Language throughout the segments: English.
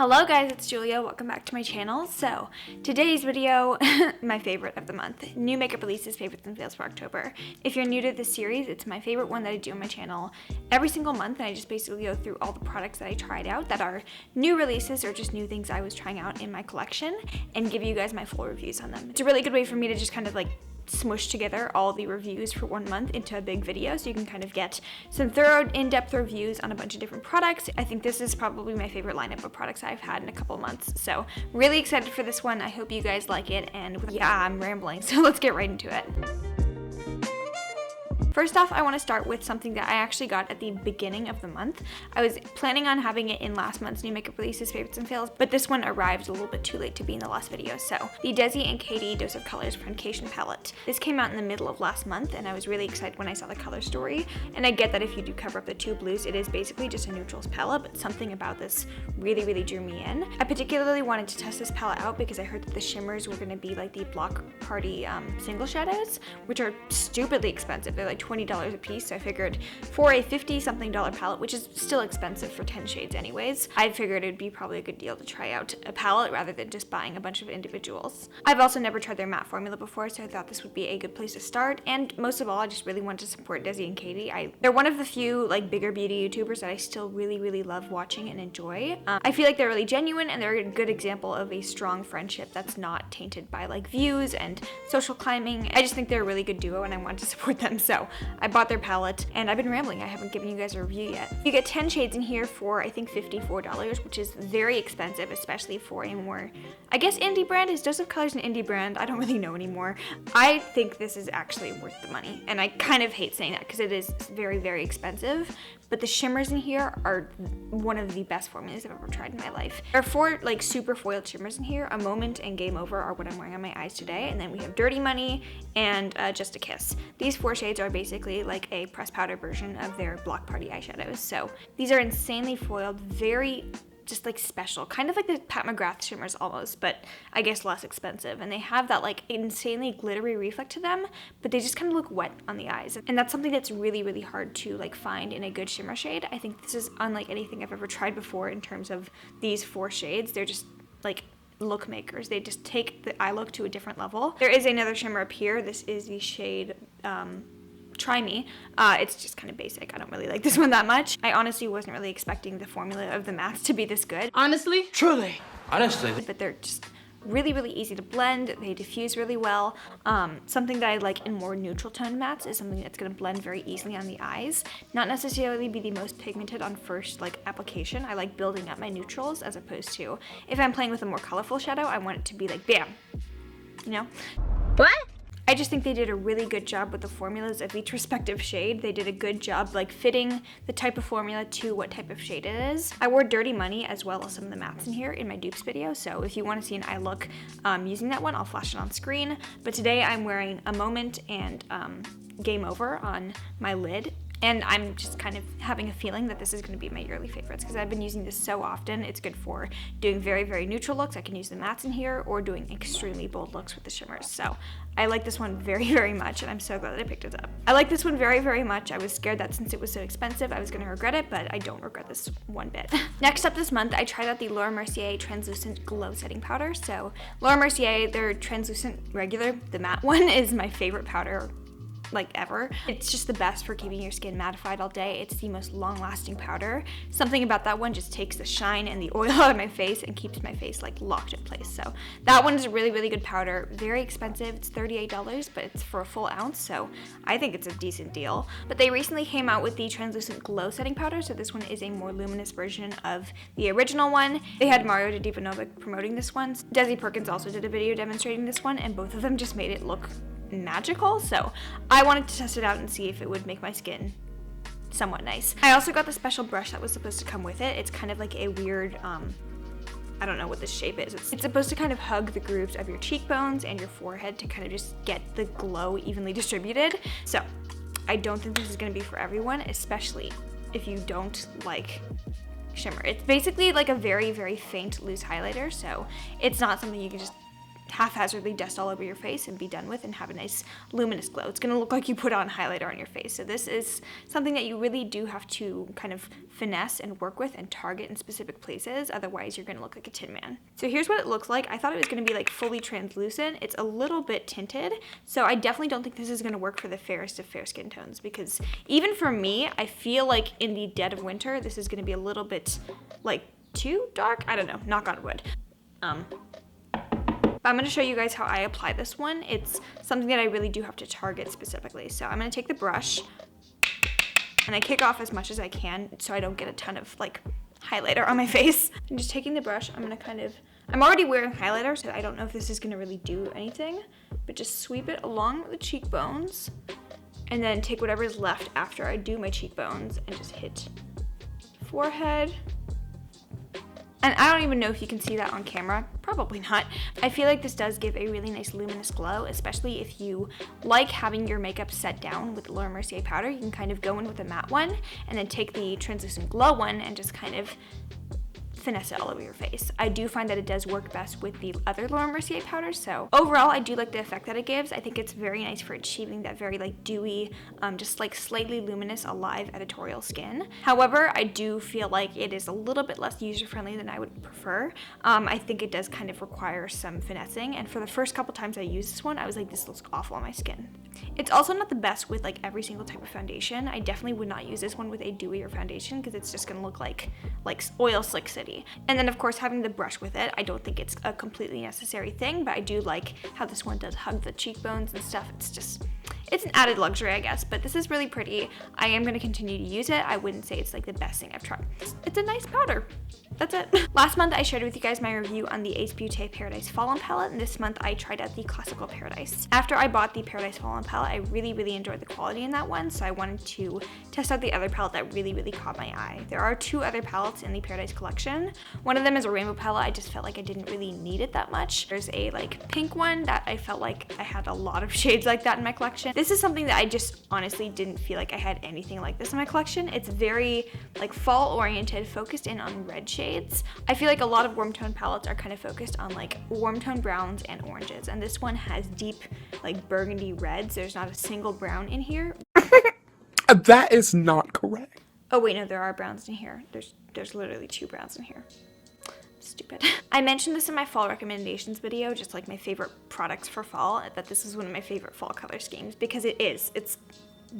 Hello guys, it's Julia. Welcome back to my channel. So today's video, my favorite of the month, new makeup releases, favorites and fails for October. If you're new to this series, it's my favorite one that I do on my channel every single month, and I just basically go through all the products that I tried out that are new releases or just new things I was trying out in my collection and give you guys my full reviews on them. It's a really good way for me to just kind of like smush together all the reviews for 1 month into a big video, so you can kind of get some thorough in-depth reviews on a bunch of different products. I think this is probably my favorite lineup of products I've had in a couple months, so really excited for this one. I hope you guys like it, and yeah, I'm rambling, so let's get right into it. First off, I want to start with something that I actually got at the beginning of the month. I was planning on having it in last month's new makeup releases, favorites and fails, but this one arrived a little bit too late to be in the last video. So the DESI and KATY Dose of Colors Foundation Palette. This came out in the middle of last month, and I was really excited when I saw the color story. And I get that if you do cover up the two blues, it is basically just a neutrals palette, but something about this really drew me in. I particularly wanted to test this palette out because I heard that the shimmers were going to be like the Block Party single shadows, which are stupidly expensive. They're like $20 a piece, so I figured for a $50-something palette, which is still expensive for 10 shades anyways, I figured it'd be probably a good deal to try out a palette rather than just buying a bunch of individuals. I've also never tried their matte formula before, so I thought this would be a good place to start, and most of all, I just really wanted to support DESI and KATY. They're one of the few like bigger beauty YouTubers that I still really love watching and enjoy. I feel like they're really genuine, and they're a good example of a strong friendship that's not tainted by like views and social climbing. I just think they're a really good duo, and I wanted to support them, so I bought their palette, and I've been rambling. I haven't given you guys a review yet. You get 10 shades in here for I think $54, which is very expensive, especially for a more, I guess, indie brand. Is Dose of Colors an indie brand? I don't really know anymore. I think this is actually worth the money, and I kind of hate saying that because it is very expensive, but the shimmers in here are one of the best formulas I've ever tried in my life. There are 4 like super foiled shimmers in here. A Moment and Game Over are what I'm wearing on my eyes today, and then we have Dirty Money and Just a Kiss. These 4 shades are basically like a pressed powder version of their Block Party eyeshadows. So these are insanely foiled, very just like special, kind of like the Pat McGrath shimmers almost, but I guess less expensive. And they have that like insanely glittery reflect to them, but they just kind of look wet on the eyes. And that's something that's really hard to like find in a good shimmer shade. I think this is unlike anything I've ever tried before in terms of these 4 shades. They're just like look makers. They just take the eye look to a different level. There is another shimmer up here. This is the shade Try Me. It's just kind of basic. I don't really like this one that much. I honestly wasn't really expecting the formula of the mattes to be this good. Honestly? Truly? Honestly. But they're just really easy to blend. They diffuse really well. Something that I like in more neutral tone mattes is something that's going to blend very easily on the eyes. Not necessarily be the most pigmented on first like application. I like building up my neutrals as opposed to if I'm playing with a more colorful shadow, I want it to be like bam, you know? What? I just think they did a really good job with the formulas of each respective shade. They did a good job like fitting the type of formula to what type of shade it is. I wore Dirty Money as well as some of the mattes in here in my dupes video, so if you want to see an eye look using that one, I'll flash it on screen. But today I'm wearing A Moment and Game Over on my lid. And I'm just kind of having a feeling that this is going to be my yearly favorites because I've been using this so often. It's good for doing very neutral looks. I can use the mattes in here or doing extremely bold looks with the shimmers. So I like this one very much, and I'm so glad that I picked it up. I like this one very much. I was scared that since it was so expensive, I was going to regret it, but I don't regret this one bit. Next up this month, I tried out the Laura Mercier Translucent Glow Setting Powder. So Laura Mercier, their translucent regular, the matte one, is my favorite powder like ever. It's just the best for keeping your skin mattified all day. It's the most long-lasting powder. Something about that one just takes the shine and the oil out of my face and keeps my face like locked in place. So that one is a really good powder. Very expensive. It's $38, but it's for a full ounce, so I think it's a decent deal. But they recently came out with the translucent glow setting powder, so this one is a more luminous version of the original one. They had Mario de Divanovic promoting this one. Desi Perkins also did a video demonstrating this one, and both of them just made it look magical, so I wanted to test it out and see if it would make my skin somewhat nice. I also got the special brush that was supposed to come with it. It's kind of like a weird, I don't know what this shape is. It's supposed to kind of hug the grooves of your cheekbones and your forehead to kind of just get the glow evenly distributed. So I don't think this is going to be for everyone, especially if you don't like shimmer. It's basically like a very faint loose highlighter, so it's not something you can just haphazardly dust all over your face and be done with and have a nice luminous glow. It's gonna look like you put on highlighter on your face. So this is something that you really do have to kind of finesse and work with and target in specific places, otherwise you're gonna look like a tin man. So here's what it looks like. I thought it was gonna be like fully translucent. It's a little bit tinted, so I definitely don't think this is gonna work for the fairest of fair skin tones, because even for me, I feel like in the dead of winter, this is gonna be a little bit like too dark. I don't know, knock on wood. But I'm gonna show you guys how I apply this one. It's something that I really do have to target specifically. So I'm gonna take the brush and I kick off as much as I can so I don't get a ton of like highlighter on my face. I'm just taking the brush, I'm already wearing highlighter, so I don't know if this is gonna really do anything, but just sweep it along the cheekbones and then take whatever is left after I do my cheekbones and just hit forehead. And I don't even know if you can see that on camera, probably not. I feel like this does give a really nice luminous glow, especially if you like having your makeup set down with the Laura Mercier powder. You can kind of go in with a matte one and then take the translucent glow one and just kind of finesse it all over your face. I do find that it does work best with the other Laura Mercier powders, so overall I do like the effect that it gives. I think it's very nice for achieving that very like dewy, just like slightly luminous, alive editorial skin. However, I do feel like it is a little bit less user-friendly than I would prefer. I think it does kind of require some finessing, and for the first couple times I used this one, I was like, this looks awful on my skin. It's also not the best with like every single type of foundation. I definitely would not use this one with a dewier foundation because it's just gonna look like oil slick city. And then of course having the brush with it, I don't think it's a completely necessary thing, but I do like how this one does hug the cheekbones and stuff. It's an added luxury, I guess, but this is really pretty. I am going to continue to use it. I wouldn't say it's like the best thing I've tried. It's a nice powder. That's it. Last month I shared with you guys my review on the Beaute Paradise Fallen palette, and this month I tried out the Classical Paradise. After I bought the Paradise Fallen palette, I really enjoyed the quality in that one, so I wanted to test out the other palette that really caught my eye. There are two other palettes in the Paradise collection. One of them is a rainbow palette. I just felt like I didn't really need it that much. There's a like pink one that I felt like I had a lot of shades like that in my collection. This is something that I just honestly didn't feel like I had anything like this in my collection. It's very like fall oriented, focused in on red shades. I feel like a lot of warm tone palettes are kind of focused on like warm tone browns and oranges, and this one has deep like burgundy reds. There's not a single brown in here. That is not correct. Oh wait, no, there are browns in here. There's literally 2 browns in here. Stupid. I mentioned this in my fall recommendations video, just like my favorite products for fall, that this is one of my favorite fall color schemes because it's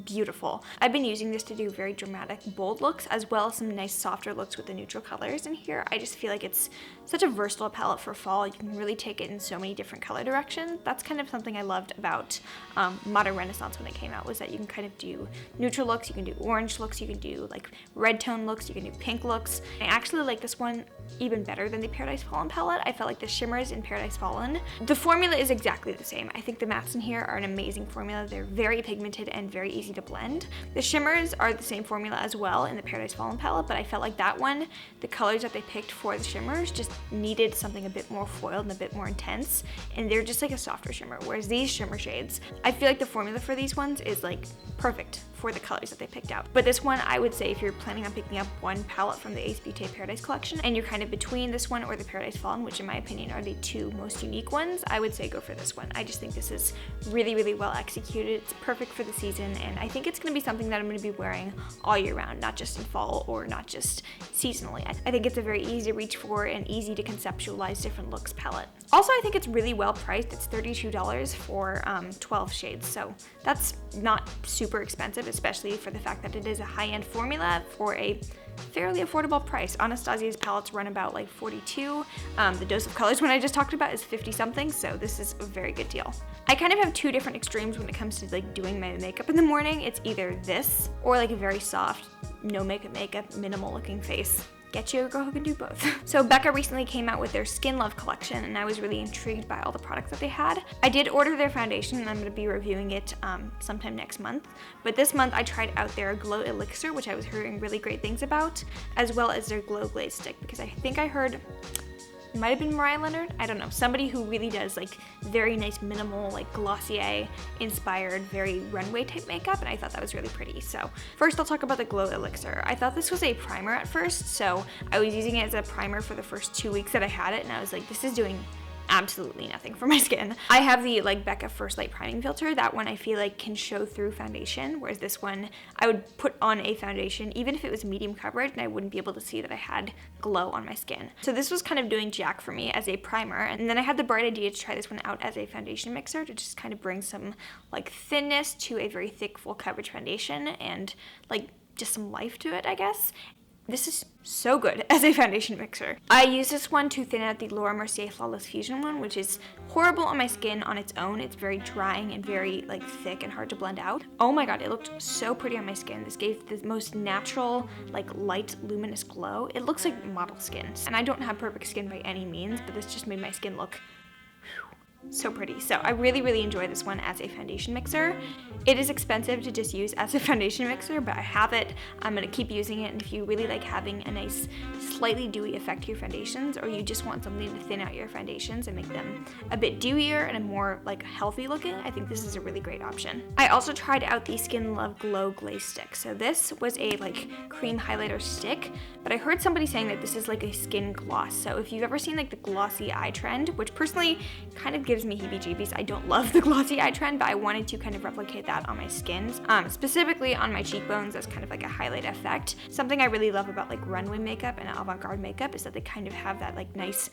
beautiful. I've been using this to do very dramatic, bold looks, as well as some nice softer looks with the neutral colors in here. I just feel like it's such a versatile palette for fall. You can really take it in so many different color directions. That's kind of something I loved about Modern Renaissance when it came out, was that you can kind of do neutral looks, you can do orange looks, you can do like red tone looks, you can do pink looks. I actually like this one even better than the Paradise Fallen palette. I felt like the shimmers in Paradise Fallen, the formula is exactly the same. I think the mattes in here are an amazing formula. They're very pigmented and very easy to blend. The shimmers are the same formula as well in the Paradise Fallen palette, but I felt like that one, the colors that they picked for the shimmers just needed something a bit more foiled and a bit more intense, and they're just like a softer shimmer, whereas these shimmer shades, I feel like the formula for these ones is like perfect for the colors that they picked out. But this one, I would say if you're planning on picking up one palette from the Beaute Paradise collection and you're kind of between this one or the Paradise Fallen, which in my opinion are the 2 most unique ones, I would say go for this one. I just think this is really well executed. It's perfect for the season, and I think it's going to be something that I'm going to be wearing all year round, not just in fall or not just seasonally. I think it's a very easy to reach for and easy to conceptualize different looks palette. Also, I think it's really well priced. It's $32 for 12 shades, so that's not super expensive, especially for the fact that it is a high-end formula for a fairly affordable price. Anastasia's palettes run about like $42. The Dose of Colors one I just talked about is 50 something, so this is a very good deal. I kind of have 2 different extremes when it comes to like doing my makeup in the morning. It's either this or like a very soft, no makeup, minimal looking face. Get you a girl who can do both. So BECCA recently came out with their SKINLOVE collection, and I was really intrigued by all the products that they had. I did order their foundation, and I'm going to be reviewing it sometime next month. But this month I tried out their Glow Elixir, which I was hearing really great things about, as well as their Glow Glaze stick, because I think I heard, it might have been Mariah Leonard, I don't know, somebody who really does like very nice minimal, like Glossier inspired, very runway type makeup, and I thought that was really pretty. So first I'll talk about the Glow Elixir. I thought this was a primer at first, so I was using it as a primer for the first 2 weeks that I had it, and I was like, this is doing absolutely nothing for my skin. I have the like BECCA First Light Priming Filter. That one I feel like can show through foundation, whereas this one I would put on a foundation even if it was medium coverage and I wouldn't be able to see that I had glow on my skin. So this was kind of doing jack for me as a primer, and then I had the bright idea to try this one out as a foundation mixer to just kind of bring some like thinness to a very thick full coverage foundation and like just some life to it, I guess. This is so good as a foundation mixer. I use this one to thin out the Laura Mercier Flawless Fusion one, which is horrible on my skin on its own. It's very drying and very like thick and hard to blend out. Oh my god, it looked so pretty on my skin. This gave the most natural, like light, luminous glow. It looks like model skin. And I don't have perfect skin by any means, but this just made my skin look so pretty. So I really enjoy this one as a foundation mixer. It is expensive to just use as a foundation mixer, but I have it. I'm gonna keep using it, and if you really like having a nice slightly dewy effect to your foundations, or you just want something to thin out your foundations and make them a bit dewier and a more like healthy looking, I think this is a really great option. I also tried out the SKINLOVE Glow Glaze Stick. So this was a like cream highlighter stick, but I heard somebody saying that this is like a skin gloss. So if you've ever seen like the glossy eye trend, which personally kind of gives me heebie-jeebies. I don't love the glossy eye trend, but I wanted to kind of replicate that on my skin, specifically on my cheekbones as kind of like a highlight effect. Something I really love about like runway makeup and avant-garde makeup is that they kind of have that like nice,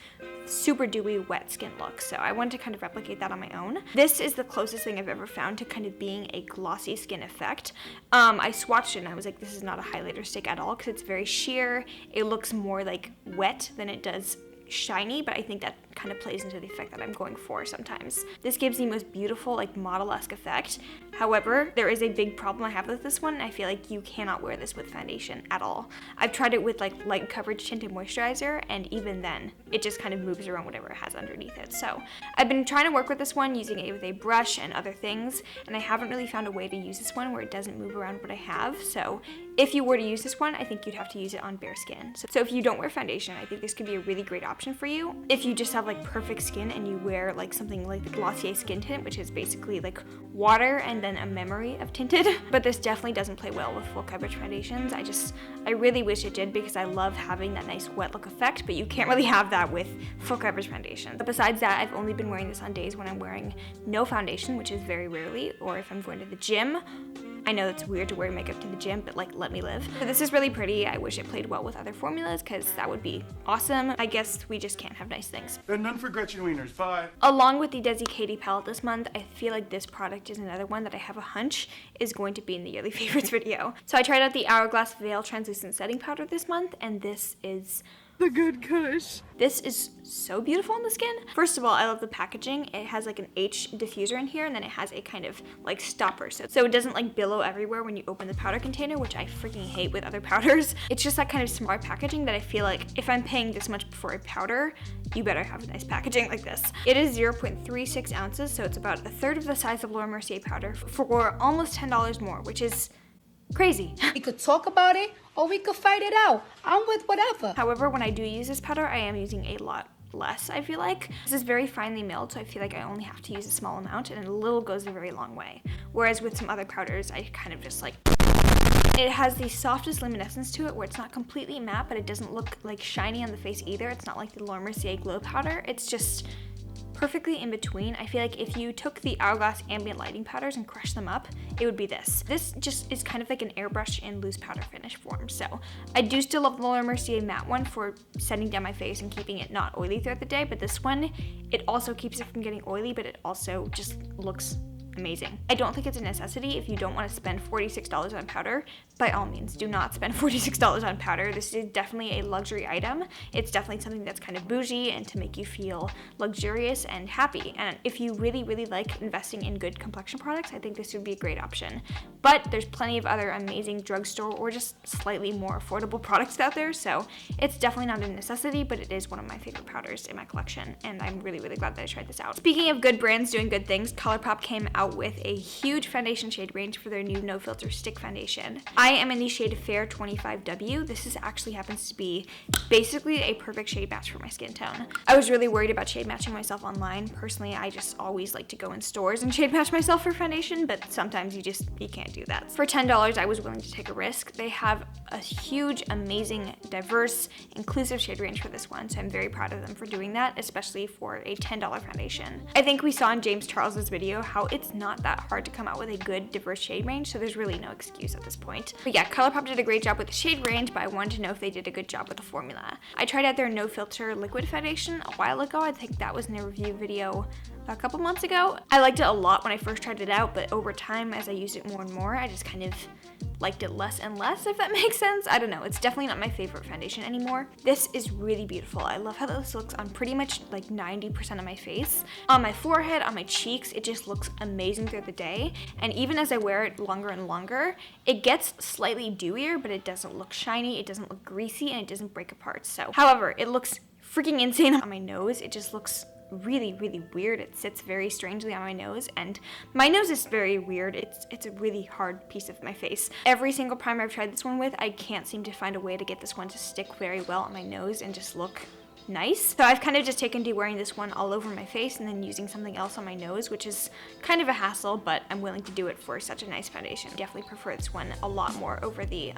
super dewy, wet skin look. So I wanted to kind of replicate that on my own. This is the closest thing I've ever found to kind of being a glossy skin effect. I swatched it and I was like, this is not a highlighter stick at all because it's very sheer. It looks more like wet than it does shiny, but I think that kind of plays into the effect that I'm going for sometimes. This gives the most beautiful, like model-esque effect. However, there is a big problem I have with this one. I feel like you cannot wear this with foundation at all. I've tried it with like light coverage tinted moisturizer, and even then, it just kind of moves around whatever it has underneath it. So I've been trying to work with this one using it with a brush and other things, and I haven't really found a way to use this one where it doesn't move around what I have. So if you were to use this one, I think you'd have to use it on bare skin. So if you don't wear foundation, I think this could be a really great option for you. If you just have like perfect skin and you wear like something like the Glossier Skin Tint, which is basically like water and then a memory of tinted, but this definitely doesn't play well with full coverage foundations. I really wish it did because I love having that nice wet look effect, but you can't really have that with full coverage foundation. But besides that, I've only been wearing this on days when I'm wearing no foundation, which is very rarely, or if I'm going to the gym. I know it's weird to wear makeup to the gym, but like, let me live. So this is really pretty. I wish it played well with other formulas because that would be awesome. I guess we just can't have nice things. And none for Gretchen Wieners, bye. Along with the DesixKaty palette this month, I feel like this product is another one that I have a hunch is going to be in the yearly favorites video. So I tried out the Hourglass Veil Translucent Setting Powder this month, and this is The good kush. This is so beautiful on the skin. First of all, I love the packaging. It has like an H diffuser in here, and then it has a kind of like stopper, so it doesn't like billow everywhere when you open the powder container, which I freaking hate with other powders. It's just that kind of smart packaging that I feel like if I'm paying this much for a powder, you better have nice packaging like this. It is 0.36 ounces, so it's about a third of the size of Laura Mercier powder for almost $10 more, which is crazy. We could talk about it or we could fight it out. I'm with whatever. However, when I do use this powder, I am using a lot less, I feel like. This is very finely milled, so I feel like I only have to use a small amount, and a little goes a very long way. Whereas with some other powders, I kind of just like... It has the softest luminescence to it where it's not completely matte, but it doesn't look like shiny on the face either. It's not like the Laura Mercier Glow Powder. It's just perfectly in between. I feel like if you took the Hourglass ambient lighting powders and crushed them up, it would be this. This just is kind of like an airbrush in loose powder finish form. So I do still love the Laura Mercier matte one for setting down my face and keeping it not oily throughout the day, but this one, it also keeps it from getting oily, but it also just looks amazing. I don't think it's a necessity. If you don't want to spend $46 on powder, by all means, do not spend $46 on powder. This is definitely a luxury item. It's definitely something that's kind of bougie and to make you feel luxurious and happy. And if you really, really like investing in good complexion products, I think this would be a great option. But there's plenty of other amazing drugstore or just slightly more affordable products out there, so it's definitely not a necessity, but it is one of my favorite powders in my collection, and I'm really, really glad that I tried this out. Speaking of good brands doing good things, Colourpop came out out with a huge foundation shade range for their new No Filter Stick Foundation. I am in the shade Fair 25W. This actually happens to be basically a perfect shade match for my skin tone. I was really worried about shade matching myself online. Personally, I just always like to go in stores and shade match myself for foundation, but sometimes you can't do that. For $10, I was willing to take a risk. They have a huge, amazing, diverse, inclusive shade range for this one, so I'm very proud of them for doing that, especially for a $10 foundation. I think we saw in James Charles's video how it's not that hard to come out with a good, diverse shade range, so there's really no excuse at this point. But yeah, Colourpop did a great job with the shade range, but I wanted to know if they did a good job with the formula. I tried out their No Filter liquid foundation a while ago. I think that was in a review video a couple months ago. I liked it a lot when I first tried it out, but over time, as I used it more and more, I just kind of liked it less and less, if that makes sense. I don't know, it's definitely not my favorite foundation anymore. This is really beautiful. I love how this looks on pretty much like 90% of my face. On my forehead, on my cheeks, it just looks amazing through the day. And even as I wear it longer and longer, it gets slightly dewier, but it doesn't look shiny, it doesn't look greasy, and it doesn't break apart. So, however, it looks freaking insane on my nose. It just looks really, really weird. It sits very strangely on my nose, and my nose is very weird. It's a really hard piece of my face. Every single primer I've tried this one with, I can't seem to find a way to get this one to stick very well on my nose and just look nice. So I've kind of just taken to wearing this one all over my face and then using something else on my nose, which is kind of a hassle, but I'm willing to do it for such a nice foundation. Definitely prefer this one a lot more over the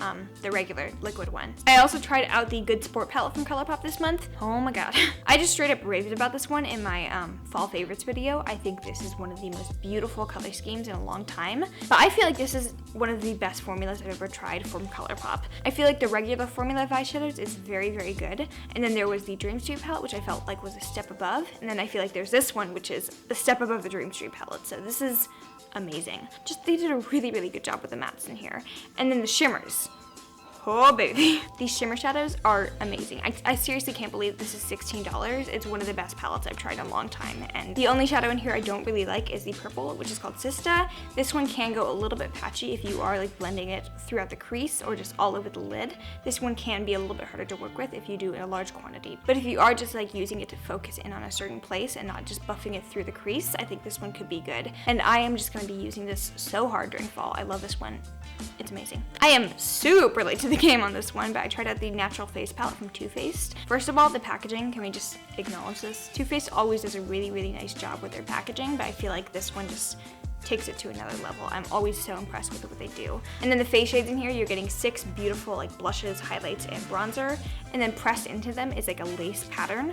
regular liquid one. I also tried out the Good Sport palette from Colourpop this month. Oh my god. I just straight up raved about this one in my fall favorites video. I think this is one of the most beautiful color schemes in a long time, but I feel like this is one of the best formulas I've ever tried from Colourpop. I feel like the regular formula of eyeshadows is very, very good, and then there was the Dream Street palette, which I felt like was a step above, and then I feel like there's this one, which is a step above the Dream Street palette. So this is amazing. Just, they did a really, really good job with the mattes in here. And then the shimmers. Oh baby. These shimmer shadows are amazing. I seriously can't believe this is $16. It's one of the best palettes I've tried in a long time. And the only shadow in here I don't really like is the purple, which is called Sista. This one can go a little bit patchy if you are like blending it throughout the crease or just all over the lid. This one can be a little bit harder to work with if you do in a large quantity. But if you are just like using it to focus in on a certain place and not just buffing it through the crease, I think this one could be good. And I am just going to be using this so hard during fall. I love this one. It's amazing. I am super late to the game on this one, but I tried out the Natural Face palette from Too Faced. First of all, the packaging, can we just acknowledge this? Too Faced always does a really, really nice job with their packaging, but I feel like this one just takes it to another level. I'm always so impressed with what they do. And then the face shades in here, you're getting 6 beautiful like blushes, highlights, and bronzer, and then pressed into them is like a lace pattern.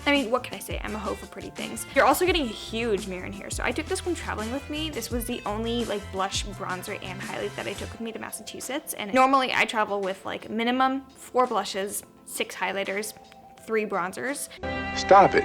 I mean, what can I say? I'm a hoe for pretty things. You're also getting a huge mirror in here. So I took this one traveling with me. This was the only like blush, bronzer, and highlight that I took with me to Massachusetts. And normally I travel with like minimum 4 blushes, 6 highlighters, 3 bronzers. Stop it.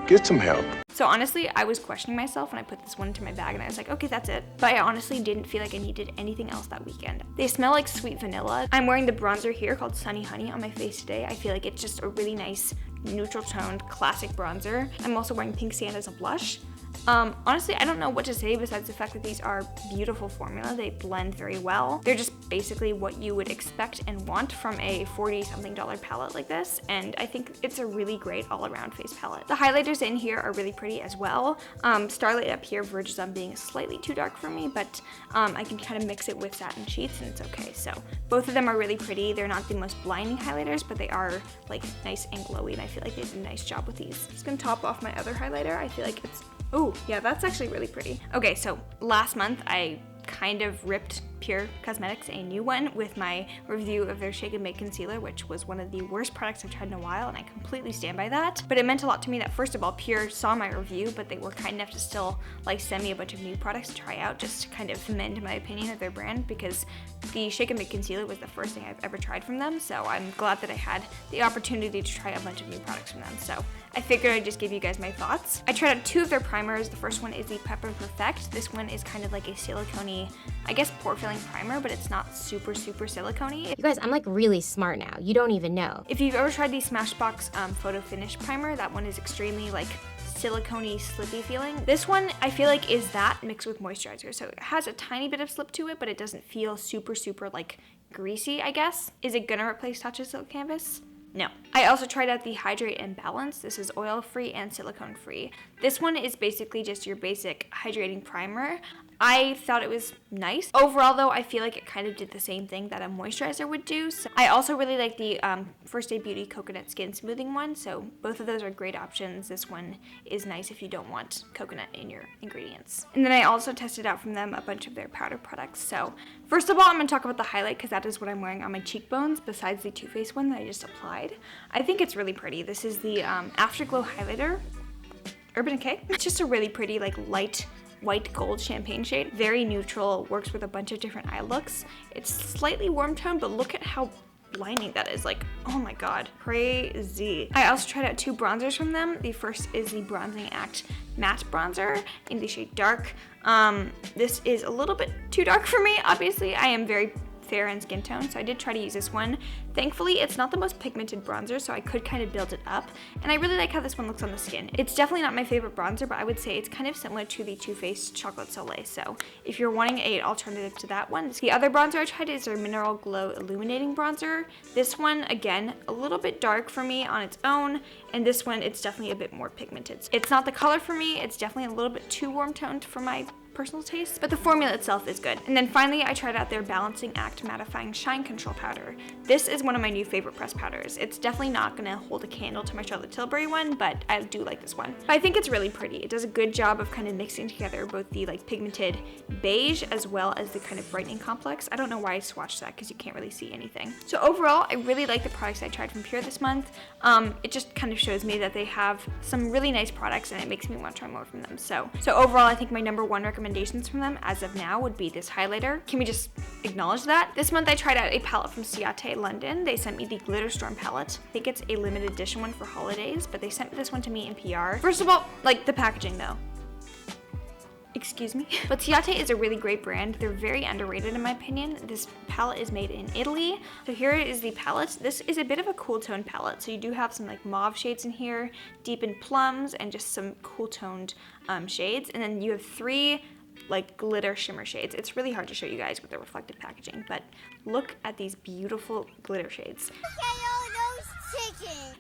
Get some help. So honestly, I was questioning myself when I put this one into my bag and I was like, okay, that's it. But I honestly didn't feel like I needed anything else that weekend. They smell like sweet vanilla. I'm wearing the bronzer here called Sunny Honey on my face today. I feel like it's just a really nice, neutral toned, classic bronzer. I'm also wearing Pink Sand as a blush. Honestly, I don't know what to say besides the fact that these are beautiful formula. They blend very well. They're just basically what you would expect and want from a $40-something palette like this, and I think it's a really great all-around face palette. The highlighters in here are really pretty as well. Starlight up here verges on being slightly too dark for me, but I can kind of mix it with satin sheets and it's okay. So both of them are really pretty. They're not the most blinding highlighters, but they are like nice and glowy, and I feel like they did a nice job with these. Just gonna top off my other highlighter. I feel like it's, oh yeah, that's actually really pretty. Okay, so last month I kind of ripped Pure Cosmetics a new one with my review of their Shake and Bake Concealer, which was one of the worst products I've tried in a while, and I completely stand by that. But it meant a lot to me that, first of all, Pure saw my review, but they were kind enough to still like send me a bunch of new products to try out just to kind of amend my opinion of their brand, because the Shake and Bake Concealer was the first thing I've ever tried from them, so I'm glad that I had the opportunity to try a bunch of new products from them. So I figured I'd just give you guys my thoughts. I tried out 2 of their primers. The first one is the Pepper Perfect. This one is kind of like a silicone-y, I guess, pore-filling primer, but it's not super silicone-y. You guys, I'm like really smart now. You don't even know. If you've ever tried the Smashbox Photo Finish Primer, that one is extremely like silicone-y, slippy feeling. This one, I feel like, is that mixed with moisturizer. So it has a tiny bit of slip to it, but it doesn't feel super like greasy, I guess. Is it gonna replace Tatcha Silk Canvas? No. I also tried out the Hydrate and Balance. This is oil-free and silicone-free. This one is basically just your basic hydrating primer. I thought it was nice. Overall though, I feel like it kind of did the same thing that a moisturizer would do. So I also really like the First Day Beauty Coconut Skin Smoothing one, so both of those are great options. This one is nice if you don't want coconut in your ingredients. And then I also tested out from them a bunch of their powder products. So first of all, I'm going to talk about the highlight because that is what I'm wearing on my cheekbones besides the Too Faced one that I just applied. I think it's really pretty. This is the Afterglow Highlighter, Urban Decay. It's just a really pretty like light white gold champagne shade. Very neutral, works with a bunch of different eye looks. It's slightly warm toned, but look at how blinding that is. Like, oh my god, crazy. I also tried out 2 bronzers from them. The first is the Bronzing Act Matte Bronzer in the shade Dark. This is a little bit too dark for me, obviously. I am very fair in skin tone, so I did try to use this one. Thankfully, it's not the most pigmented bronzer, so I could kind of build it up, and I really like how this one looks on the skin. It's definitely not my favorite bronzer, but I would say it's kind of similar to the Too Faced Chocolate Soleil, so if you're wanting an alternative to that one. The other bronzer I tried is their Mineral Glow Illuminating Bronzer. This one, again, a little bit dark for me on its own, and this one, it's definitely a bit more pigmented. It's not the color for me, it's definitely a little bit too warm toned for my personal taste, but the formula itself is good. And then finally, I tried out their Balancing Act Mattifying Shine Control Powder. This is one of my new favorite pressed powders. It's definitely not gonna hold a candle to my Charlotte Tilbury one, but I do like this one. But I think it's really pretty. It does a good job of kind of mixing together both the like pigmented beige as well as the kind of brightening complex. I don't know why I swatched that because you can't really see anything. So overall, I really like the products I tried from Pure this month. It just kind of shows me that they have some really nice products and it makes me want to try more from them. So overall, I think my #1 recommendations from them as of now would be this highlighter. Can we just acknowledge that? This month I tried out a palette from CIATE London. They sent me the Glitter Storm palette. I think it's a limited edition one for holidays, but they sent this one to me in PR. First of all, like the packaging though. Excuse me. But CIATE is a really great brand. They're very underrated in my opinion. This palette is made in Italy. So here is the palette. This is a bit of a cool tone palette. So you do have some like mauve shades in here, deepened plums, and just some cool toned shades. And then you have 3 like glitter shimmer shades. It's really hard to show you guys with the reflective packaging, but look at these beautiful glitter shades.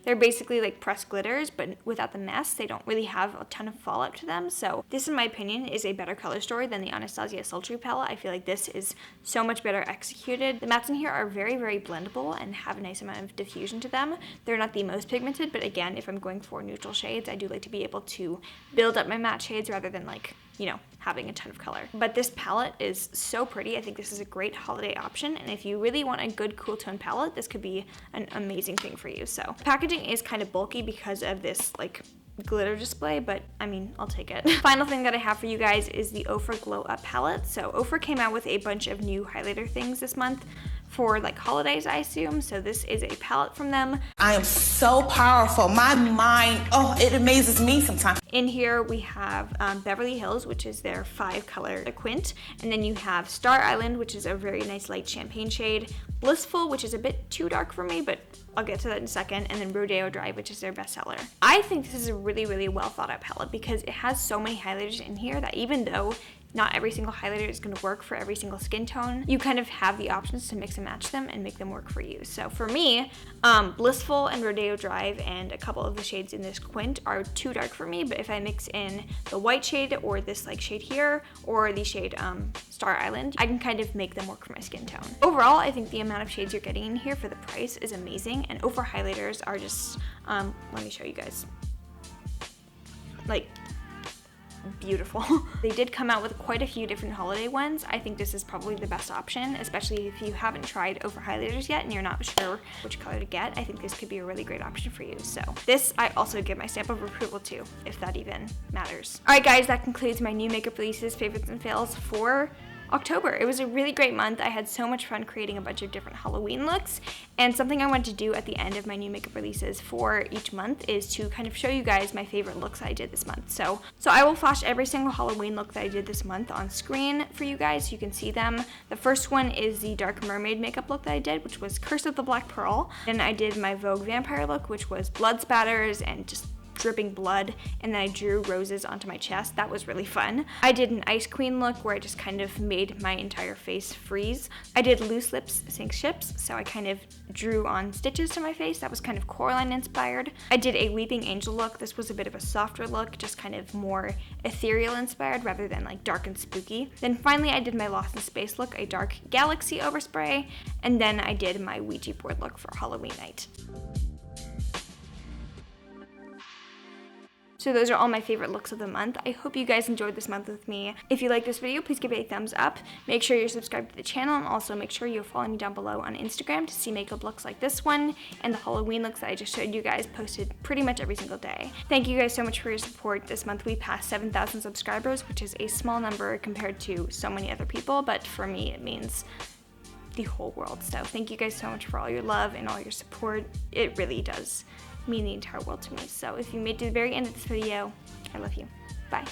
They're basically like pressed glitters, but without the mess. They don't really have a ton of fallout to them. So this, in my opinion, is a better color story than the Anastasia Sultry palette. I feel like this is so much better executed. The mattes in here are very, very blendable and have a nice amount of diffusion to them. They're not the most pigmented, but again, if I'm going for neutral shades, I do like to be able to build up my matte shades rather than like, you know, having a ton of color. But this palette is so pretty. I think this is a great holiday option, and if you really want a good cool tone palette, this could be an amazing thing for you. So packaging is kind of bulky because of this like glitter display, but I mean, I'll take it. Final thing that I have for you guys is the OFRA Glow Up palette. So OFRA came out with a bunch of new highlighter things this month for like holidays, I assume. So this is a palette from them. I am so powerful. My mind, oh, it amazes me sometimes. In here we have Beverly Hills, which is their 5-color quint, and then you have Star Island, which is a very nice light champagne shade, Blissful, which is a bit too dark for me, but I'll get to that in a second, and then Rodeo Drive, which is their bestseller. I think this is a really, really well thought out palette because it has so many highlighters in here that even though not every single highlighter is going to work for every single skin tone, you kind of have the options to mix and match them and make them work for you. So for me, Blissful and Rodeo Drive and a couple of the shades in this quint are too dark for me, but if I mix in the white shade or this like shade here or the shade Star Island, I can kind of make them work for my skin tone. Overall, I think the amount of shades you're getting in here for the price is amazing, and OFRA highlighters are just, let me show you guys, like, beautiful. They did come out with quite a few different holiday ones. I think this is probably the best option, especially if you haven't tried OFRA highlighters yet and you're not sure which color to get. I think this could be a really great option for you. So this I also give my stamp of approval to, if that even matters. Alright guys, that concludes my new makeup releases, favorites, and fails for October. It was a really great month. I had so much fun creating a bunch of different Halloween looks, and something I want to do at the end of my new makeup releases for each month is to kind of show you guys my favorite looks I did this month. So I will flash every single Halloween look that I did this month on screen for you guys so you can see them. The first one is the Dark Mermaid makeup look that I did, which was Curse of the Black Pearl. Then I did my Vogue Vampire look, which was blood spatters and just dripping blood, and then I drew roses onto my chest. That was really fun. I did an Ice Queen look where I just kind of made my entire face freeze. I did loose lips sink ships, so I kind of drew on stitches to my face. That was kind of Coraline inspired. I did a Weeping Angel look. This was a bit of a softer look, just kind of more ethereal inspired rather than like dark and spooky. Then finally I did my Lost in Space look, a dark galaxy overspray, and then I did my Ouija board look for Halloween night. So those are all my favorite looks of the month. I hope you guys enjoyed this month with me. If you like this video, please give it a thumbs up. Make sure you're subscribed to the channel, and also make sure you follow me down below on Instagram to see makeup looks like this one and the Halloween looks that I just showed you guys, posted pretty much every single day. Thank you guys so much for your support. This month we passed 7,000 subscribers, which is a small number compared to so many other people, but for me it means the whole world. So thank you guys so much for all your love and all your support. It really does mean the entire world to me. So if you made it to the very end of this video, I love you. Bye.